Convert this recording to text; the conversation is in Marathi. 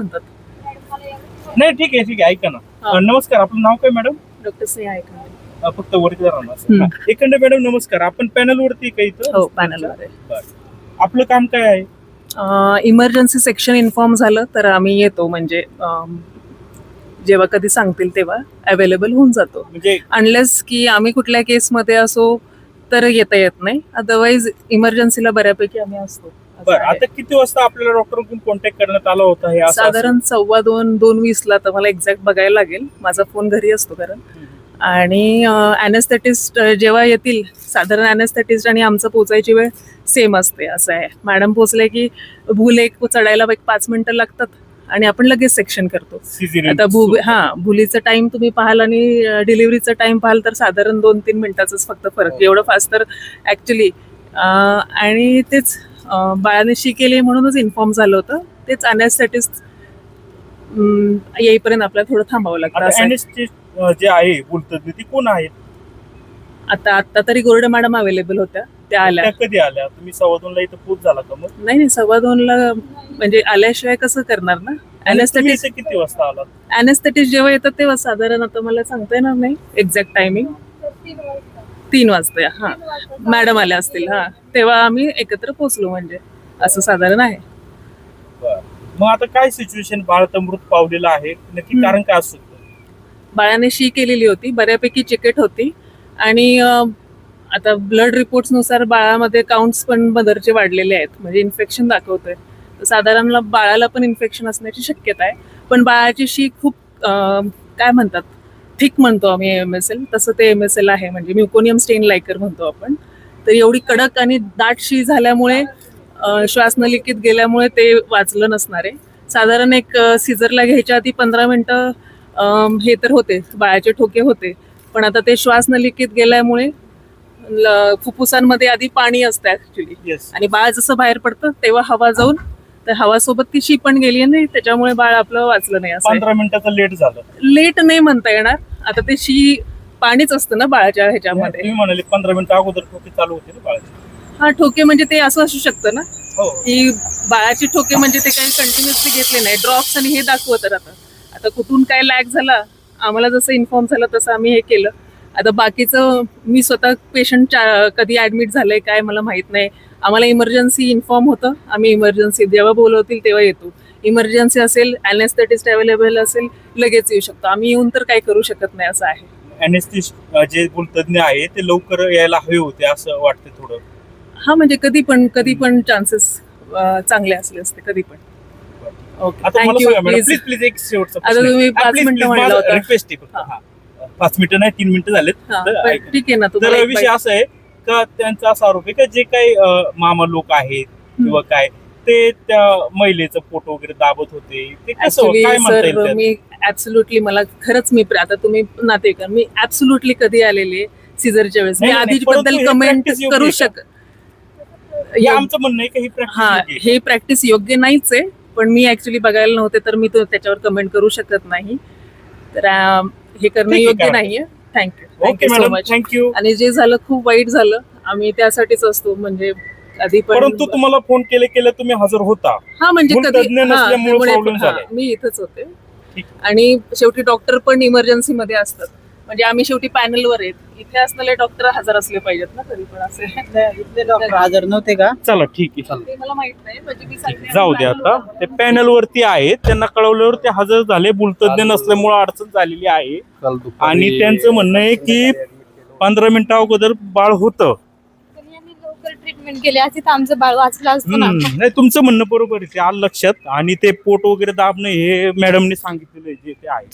म्हणतात. नाही ठीक आहे ऐका ना. नमस्कार, आपलं नाव काय मॅडम? डॉक्टर स्नेहा ऐकंडे. फक्त वरती राहणार. एकंदर मॅडम नमस्कार, आपण पॅनल वरती का इथं? हो, पॅनलवर आहे. आपलं काम काय आहे? इमर्जन्सी सेक्शन इन्फॉर्म झालं तर आम्ही येतो, म्हणजे जेव्हा कधी सांगतील तेव्हा अवेलेबल होऊन जातो. म्हणजे अनलेस की आम्ही कुठल्या केसमध्ये असो तर येता येत नाही, अदरवाईज इमर्जन्सीला बऱ्यापैकी आम्ही असतो. बरं, आता किती वाजता आपल्याला डॉक्टरकडून कॉन्टॅक्ट करण्यात आला होता? हे साधारण 2:15-2:20 तर मला एक्झॅक्ट बघायला लागेल, माझा फोन घरी असतो कारण. आणि अॅनेस्थेटिस्ट जेव्हा येतील, साधारण अॅनेस्थेटिस्ट आणि आमचं पोचायची वेळ सेम असते. असं आहे, मॅडम पोचले की भूल एक चढायला 5 मिनिटं लागतात आणि आपण लगेच सेक्शन करतो. आता भुलीचा टाइम तुम्ही पाहाल आणि डिलिव्हरीचा टाइम पाहाल तर साधारण 2-3 मिनिटाचाच फक्त फरक, एवढं फास्ट तर ऍक्च्युली. आणि तेच बाळाने शी केली म्हणूनच इन्फॉर्म झालं होतं. तेच अॅनेस्थेटिस्ट येईपर्यंत आपल्याला थोडं थांबावं लागतं. जे आहे बोलतात ती कोण आहेत? आता तरी गोरडे मॅडम अवेलेबल होत्या, त्या आल्या. कधी आल्या? तुम्ही 2:15 इथं पोच झाला का? मग नाही 2:15 म्हणजे आल्याशिवाय कसं करणार ना. अॅनेस्थेटिस्ट किती वाजता आला? अॅनेस्थेटिस्ट जेव्हा येतात तेव्हा साधारण, आता मला सांगता येणार नाही एक्झॅक्ट टायमिंग, 3 वाजता. हा, मॅडम आल्या असतील. हा, तेव्हा आम्ही एकत्र पोहोचलो, म्हणजे असं साधारण आहे. मग आता काय सिच्युएशन? बाळ तर मृत पावलेलं आहे, नक्की कारण काय असू? बाळाने शी केलेली होती, बऱ्यापैकी चिकट होती आणि आता ब्लड रिपोर्ट्स नुसार बाळामध्ये काउंट्स पण मदरचे वाढलेले आहेत, म्हणजे इन्फेक्शन दाखवतोय. तर साधारण बाळाला पण इन्फेक्शन असण्याची शक्यता आहे. पण बाळाची शी खूप काय म्हणतात, थिक म्हणतो आम्ही MSL, तसं ते MSL आहे, म्हणजे म्युकोनियम स्टेन लायकर म्हणतो आपण. तर एवढी कडक आणि दाट शी झाल्यामुळे श्वास नलिकेत गेल्यामुळे ते वाचलं नसणार आहे. साधारण एक सिझरला घ्यायच्या आधी 15 मिनिटं हे तर होते, बाळाचे ठोके होते, पण आता ते श्वास नलिकेत गेल्यामुळे फुफ्फुसांमध्ये आधी पाणी असतं ऍक्च्युली, आणि बाळ जसं बाहेर पडतं तेव्हा हवा जाऊन, तर हवासोबत ती शी पण गेली नाही, त्याच्यामुळे बाळ आपलं वाचलं नाही. असं 15 मिनिटाचं लेट झालं? लेट नाही म्हणता येणार, आता ते शी पाणीच असतं ना बाळाच्या ह्याच्यामध्ये. तुम्ही म्हणाले 15 मिनिटं अगोदर ठोके चालू होते ना बाळाचे? हा, ठोके म्हणजे ते असं असू शकतं ना की बाळाची ठोके म्हणजे ते काही कंटिन्युअसली घेतले नाही, ड्रॉप्स आणि हे दाखवत राहतात. आता कुठून काय लॅग झाला, आम्हाला जसं इन्फॉर्म झालं तसं आम्ही हे केलं. आता बाकीचं मी स्वतः पेशंट कधी ऍडमिट झालंय काय मला माहित नाही. आम्हाला इमर्जन्सी इन्फॉर्म होतं, आम्ही इमर्जन्सी जेव्हा बोलवतील तेव्हा येतो. इमर्जन्सी असेल, अॅनेस्थेटिस्ट अवेलेबल असेल, लगेच येऊ शकतो. आम्ही येऊन तर काही करू शकत नाही, असं आहे. अॅनेस्थिस्ट जे बोलतज्ञ आहे ते लवकर यायला हवे होते असं वाटतं थोडं. हा, म्हणजे कधी पण चान्सेस चांगले असले असते, कधी पण. Okay, thank you. प्लीज एक शेवटचा आता तुम्ही 5 मिनिटं म्हणला होता. रिक्वेस्ट आहे, 5 मिनिटं नाही 3 मिनिटं झालेत. ठीक आहे ना. तर विषय असा आहे का त्यांचा असा आरोप आहे का जे काही मामा लोक आहेत किंवा काय ते त्या महिलेचं पोट वगैरे दाबत होते, ते कसं काय म्हणता येईल? मी ऍब्सोल्युटली, मला खरंच, मी आता तुम्ही नातेकर, मी ऍब्सोल्युटली कधी आलेले सिझरच्या वेळेस, मी आधीबद्दल कमेंट करू शकत. आमचं म्हणणं आहे की हे प्रॅक्टिस योग्य नाहीच आहे, पण मी ऍक्च्युली बघायला नव्हते तर मी त्याच्यावर कमेंट करू शकत नाही. तर हे करणं योग्य नाहीये. Thank you so much. थँक्यू. आणि जे झालं खूप वाईट झालं, आम्ही त्यासाठीच असतो, म्हणजे आधी पण. परंतु तुम्हाला फोन केले तुम्ही हजर होता. हा, म्हणजे कधी मी इथंच होते, आणि शेवटी डॉक्टर पण इमर्जन्सी मध्ये असतात, म्हणजे आम्ही शेवटी पॅनलवर आहेत. इथे असलेले डॉक्टर हजर असले पाहिजेत ना कधी पण. असे इथले डॉक्टर हजर नव्हते का? चला ठीक आहे, ते मला माहित नाही, म्हणजे मी जाऊ दे. आता ते पॅनल वरती आहेत, त्यांना कळवल्यावर ते हजर झाले. बोलतज्ञ नसल्यामुळे अडचण झालेली आहे, आणि त्यांचं म्हणणं आहे की 15 मिनिटं अगोदर बाळ होतं, ट्रीटमेंट केली असती तर आमचं बाळ वाचलं असतं ना. नाही, तुमचं म्हणणं बरोबर आहे, ते आलं लक्षात. आणि ते पोट वगैरे दाबणं हे मॅडमने सांगितलेलं जे ते आहे.